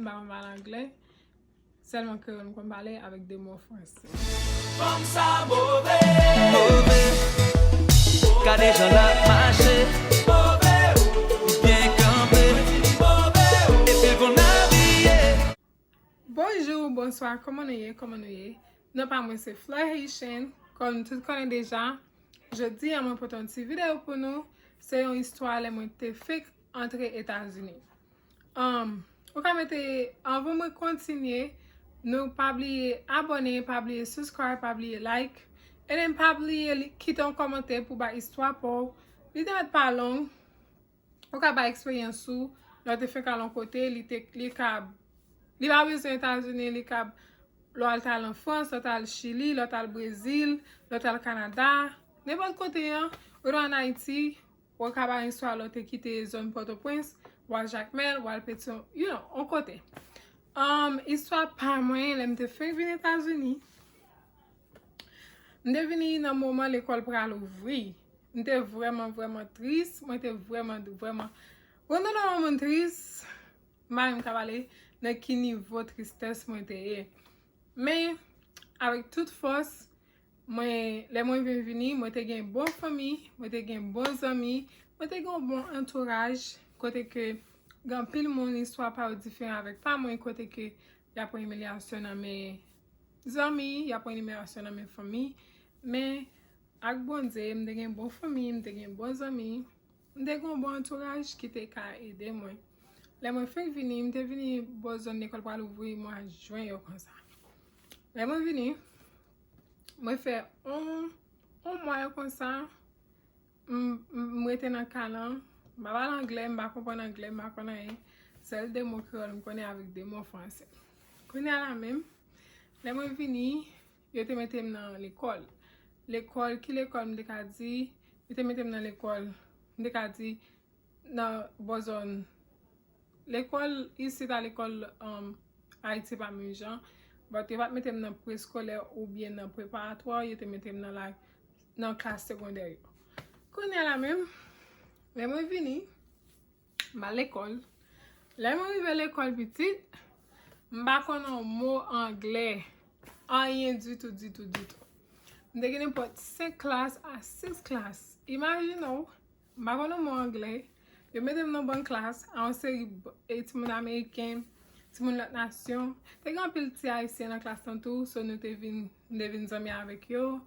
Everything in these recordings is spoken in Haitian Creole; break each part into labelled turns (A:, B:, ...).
A: parle anglais, seulement que on peut parler avec des mots français.
B: Comme ça, mauvais, car des gens là marcher, bien campé, et puis qu'on habillé.
A: Bonjour, bonsoir, comment nous y? Non pas moi, c'est Fleur Haïtienne, comme tout connaît déjà. Je dis à mon pour une petite vidéo pour nous, c'est une histoire les moins fait entre États-Unis. Avant de continuer, nous pas oublier abonner, pas oublier subscribe, pas oublier like, et then pas oublier quitter un commentaire pour ba histoire pour l'idée pas long. Ou ka ba expérience sou, l'autre fait qu'à l'un côté, li ka li ba besoin États-Unis, li ka l'autre en France, l'autre al Chili, l'autre al Brésil, l'autre al Canada, n'importe côté ou en Haïti, ou ka ba histoire l'autre quitter zone Port-au-Prince, ou à Jacmel, ou à Pétion, you know, on côté. Histoire pas moyen, l'aime te fait venir aux États-Unis. M'te venu dans moment l'école pral ouvrir. M'te vraiment triste, moi t'es vraiment vraiment triste. Même cavalé dans qui niveau tristesse moi t'es. Mais avec toute force, moi les moi venir, moi t'ai gain bonne famille, moi t'ai gain bons amis, moi t'ai gain bon entourage côté que gan pile mon histoire pas différent avec pas moi côté que y a pas humiliation dans mes amis, y a pas humiliation dans mes familles, mais ak bon Dieu, m'te gen bon famille, m'te gen bons amis, m'te gen bon entourage qui te ka aider moi. Les moi fait venir, m'te venu bon zone l'école pour l'ouvrir mois juin yo comme ça. Les moi venu, moi fait un mois comme ça, m'étais dans calan. Je parle anglais, je comprends anglais, je connais seul des mots créoles, je connais avec des mots français. Je connais la même. Les mots venus, je te mettais dans l'école. L'école, qui l'école me dit, je te mettais dans l'école, me dit dans Bozon. L'école ici dans l'école Haïti pas même gens, mais tu vas mettre dans préscolaire ou bien dans préparatoire, je te mettais dans la classe secondaire. Je connais la même. Les moi vini à l'école. Les moi arrivé à l'école petite, m'pa connait un mot anglais. Rien du tout. M'te gagné pour 5 classes à 6 classes. Imaginez, m'pa connait un mot anglais. Je mette dans bonne classe, en série ti moun américain, ti moun l'autre nation. Te grand pile ti haïtien dans classe tout, so nous te vinn zami avec yo,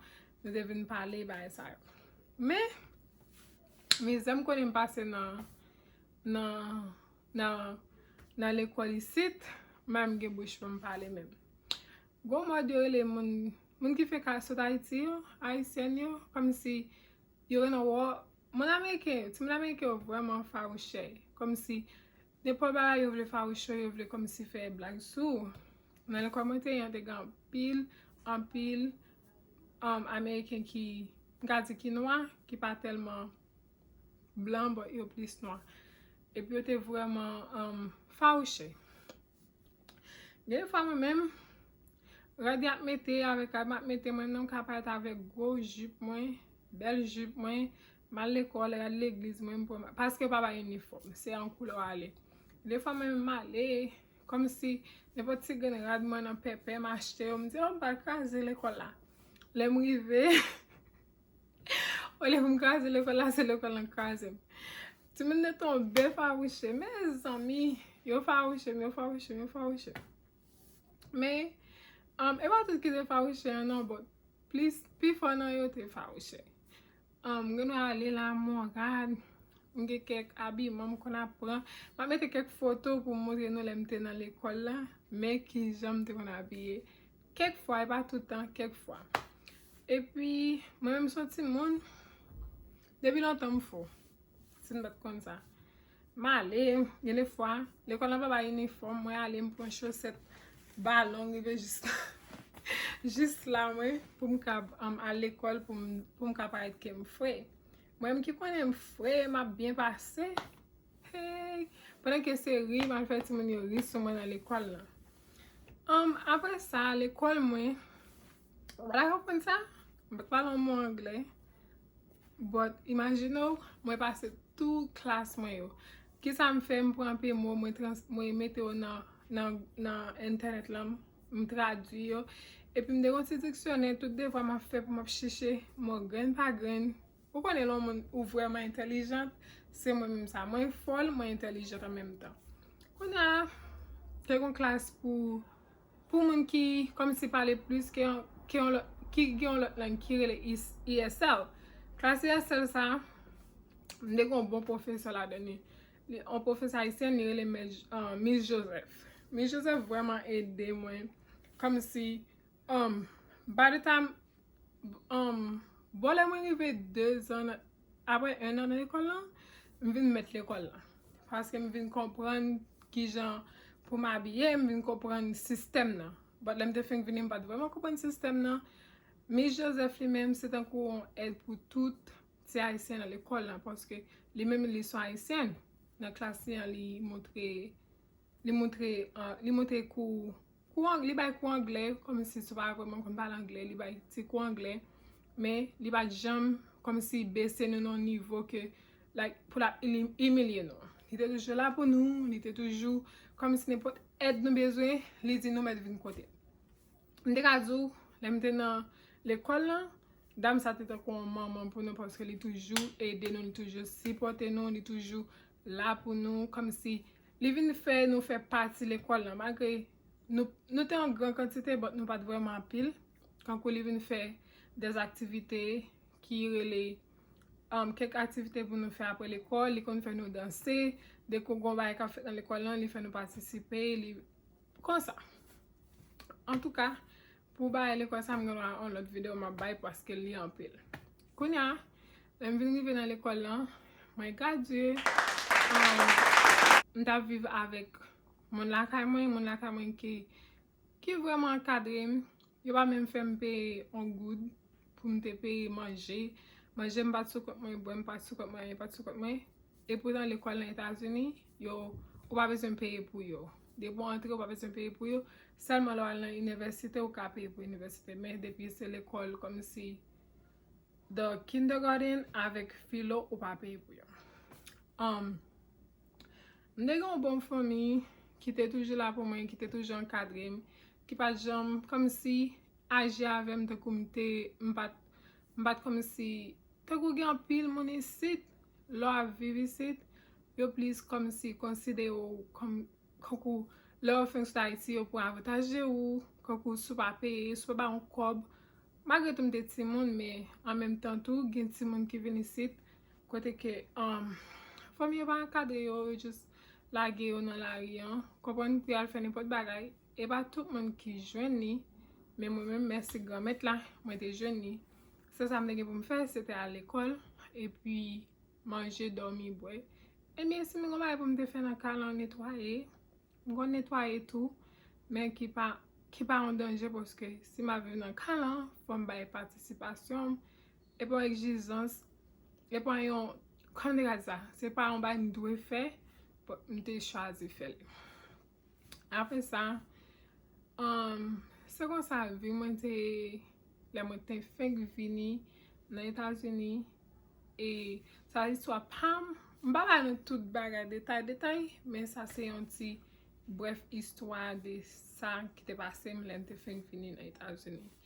A: nous te vinn parler ba ça. Mais mes amis connaissent passer dans l'école ici, même que bouche pour me parler même. Gon moi de les moun qui fait casse d'Haïti, haïtien comme si yo na mon américain, ti mon américain vraiment farouché, comme si n'importe ba yo vle farouché, yo vle comme si fait blague sou. Dans le commentaire y a des gars pile américain qui gadi qui noir, qui pas tellement blanc, mais il est plus noir. Et puis, il était vraiment fâché. Des fois, moi-même, je mette maintenant capable avec gros jupe, belle jupe, mal l'école, à l'église, parce que papa uniforme, c'est en couleur aller. Des fois, même aller, comme si n'importe qui regarde moi dans pépé, m'acheter, on me dit, on va caser l'école là. Les m'rivé. Olha, me caser l'école là, c'est l'école en case. Tu me tombé farouché, mes amis, yo farouché. Mais, et pas tout qui est farouché, non, but please, before non, yo te farouché. Gonna aller là, mon regarde, m'gè quelques habillements qu'on apprend, m'a mettre quelques photos pour montrer nous l'aime dans l'école là, mais qui j'aime te qu'on habillé. Quelquefois, pas tout le temps, quelquefois. Et puis, moi-même, sorti monde, depuis longtemps, m'fou. C'est pas comme ça. M'aller, il y a des fois, l'école n'a pas uniforme, moi aller me prendre chaussette ballon, juste là, moi, pour me à l'école, pour me paraître que me frais. Moi-même qui connais me frais, m'a bien passé. Hey, pendant que c'est rire, m'a fait tout mon rire sur moi dans l'école là. Après ça, l'école, moi, voilà comme ça, je parle en mot anglais. But imaginez, moi passe toute classe moi yo. Qui ça me fait me prendre peu moi mettre nan internet la, m tradwi yo, epi m de kon ti diksyoner tout devwa m fè pou m chiche mo gren pa gren. Ou konen lon moun ou vreman intelijant, se mwen mèm sa, mwen fol, mwen intelijant an mèm tan. Kon a, te kon klas pou moun ki, kom si pale plus, ki gen lot lang ki rele ESL. Klas ESL sa, m de kon bon profesor la deni. Un profesor haïtien li rele Miss Joseph. Miss Joseph vreman ede mwen. Kom si, by the time, bon, mwen rive 2 an, apre 1 an nan l'ekol lan, m vin met l'ekol lan. Paske m vin kompran ki jan pou m'abye, m vin kompran sistem nan. But lem te fin vini m pat vreman kompran sistem nan. Miss Joseph li menm, se tan kou on aide pou tout ti haïtien nan l'ekol lan, paske li menm li son haïtien. Nan klas li montre kou li bay kou anglais, kom si sou pa vreman kon pale anglais, li bay ti kou anglais, mais li bay jam kom si bese nou nan nivou ke like, pou la humilier nou. Li te toujou la pou nou, li te toujou kom si nepot aide nou bezwe, li di nou met vin kote. Mde kazou, le mte nan l'ekol lan, dam sa te kon maman pou nou paske li toujou aide nou, li toujou sipote nou, li toujou la pou nou, kom si li vin fè nou fè pati l'ekol lan, malgré nou te an gran kantite, but nou pat vreman pil, kankou li vin fè des aktivite ki rele, kek aktivite pou nou fè apre l'ekol, li kon fè nou danse, de kou gon baye ka fè nan l'ekol lan, li fè nou partisipe, kon sa. En tout ka, pou baye l'ekol sa, mwen gwa an lot video ma baye paske li an pil. Kounya, lem vin rive nan l'ekol lan, mwen gradye, mta vive avek mon lakay mwen ki vreman kadrem, yo pa men fè mpe on good pou mte pe manje mbat soukot mwen, boy mpat soukot mwen, e pou dan l'ekol nan Etats-Unis, yo pa bezon peye pou yo. De pou antre, yo pa bezon peye pou yo, selman lo al nan universite, yo ka peye pou universite, men depi se l'ekol kom si the kindergarten avek filo, yo pa peye pou yo. Mde gen bon fami, ki te toujou la pou mwen, ki te toujou enkadrem, ki pat jom, kom si, aji avem te kou mbat kom si, te kou gen pil moun isit, lo a vivi sit, yo plis kom si, konside yo, koukou, lo feng sta iti yo pou avotaje ou, koukou sou pa peye, sou pa ba an kob, magre tou mte timoun, me, an menm tan tou, gen timoun ki veni sit, kote ke, fami yo pa enkadre yo, just, lage yo nan la riyan, kompon pou yal fè nipot bagay, e ba tout moun ki jwen ni, men mwen mwen mersi gamet la, mwen te jwen ni. Se sa mne gen pou m fè, se te al ekol, e pi manje, dormi, boy. E mi esi mwen gomay pou m te fè nan kalan netwaye, mwen kon netwaye tou, men ki pa an danje, poske si ma viv nan kalan, pou m baye participasyon, e pou egzizans, e pou an yon, kon de gade sa, se pa an baye m dwe fè, mte chwazi fel. Apre sa, se kon sa vi mwen te feng vini nan Etats-Unis, e sa iswa pam, mbaba nou tout baga detay, men sa se yon ti bref istwa de sa ki te pase mlen te feng vini nan Etats-Unis.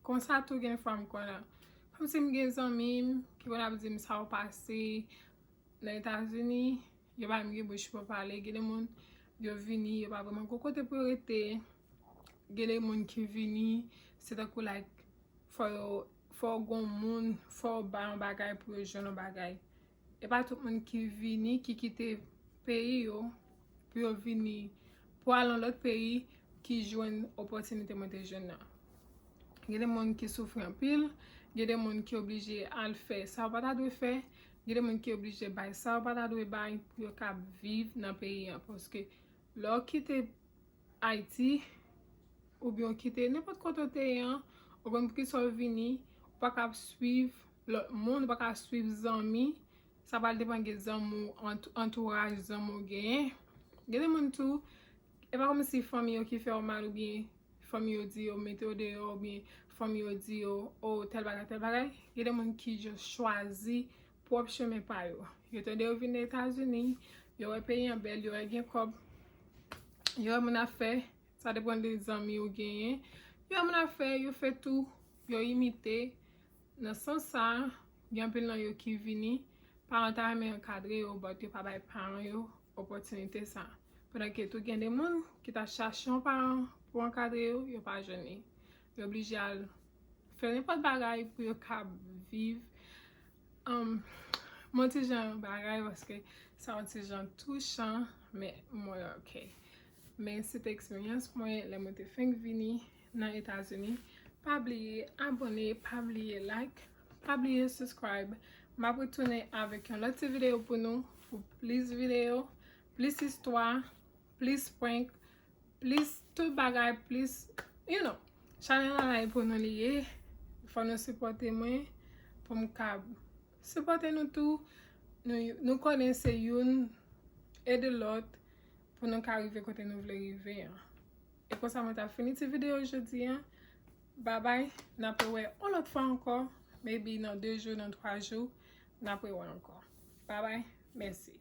A: Kon sa tou gen fam kon la, kom se mgen zanmim, ki kon ap di msa w pase, nan Etats-Unis, yo ba mge bouch pou pale, gede moun yo vini, yo ba vreman kokote pou rete, gede moun ki vini, se ta kou like, for gon moun, for bayan bagay pou yo joun bagay. E pa tout moun ki vini, ki kite peyi yo, pou yo vini, pou alon lot peyi, ki joun opotinite mwen te joun nan. Gede moun ki soufri an pil, gede moun ki oblije al fe, sa wapata dwe fe, gede moun ki oblije bay sa ou pata dwe bay pou yo ka viv nan peyi an. Poske lò kite Haiti, ou byon kite nepot kotote yan, ou kon pou ki sol vini, ou pa ka suiv lòt moun, ou pa ka suiv zanmi, sa pal depan ge zanmou, entourage zanmou gen. Gede moun tou, e pa kom si fami yo ki fe ou mal ou bien, fami yo di yo mete ou de yo, ou bien fami yo di yo, ou tel bagay, gede moun ki jo chwazi pou op cheme pa yo. Yo te de yo vin de Etats-Unis, yo we peyi an bel, yo we gen kob, yo moun a fè, ça dépend des amis ou genyen, yo moun a fè, yo fè tout, yo imite, nan sens sa, gen pil nan yo ki vini, parent a reme enkadre yo, but yo pa bay parent yo, opportunité sa. Pendant que tout gen de moun ki ta chache yon parent pou enkadre yo, yo pa jene. Yo oblige al fè n'importe bagay pou yo ka viv. Mon ti jan bagay paske sa un ti jan touchant, mais moi ok. Mais cette expérience mwen le mwen te feng vini nan Etats-Unis. Pa bliye abone, pa bliye like, pa bliye subscribe. Ma pou tourne avèk yon lote video pou nou, pou plus video, plus histoire, plus prank, plus tout bagay, plus, you know. Channel la pou nou liye, fò nou supporte mwen, pou mkab. Supporte nou tou, nou konense yon, ede lot, pou nou ka rive kote nou vle rive. E kon sa mwen ta fini ti video jodi. Bye bye. Napre wè on lot fwa ankor. Maybe nan 2 jours, nan 3 jours. Napre wè ankor. Bye bye. Merci.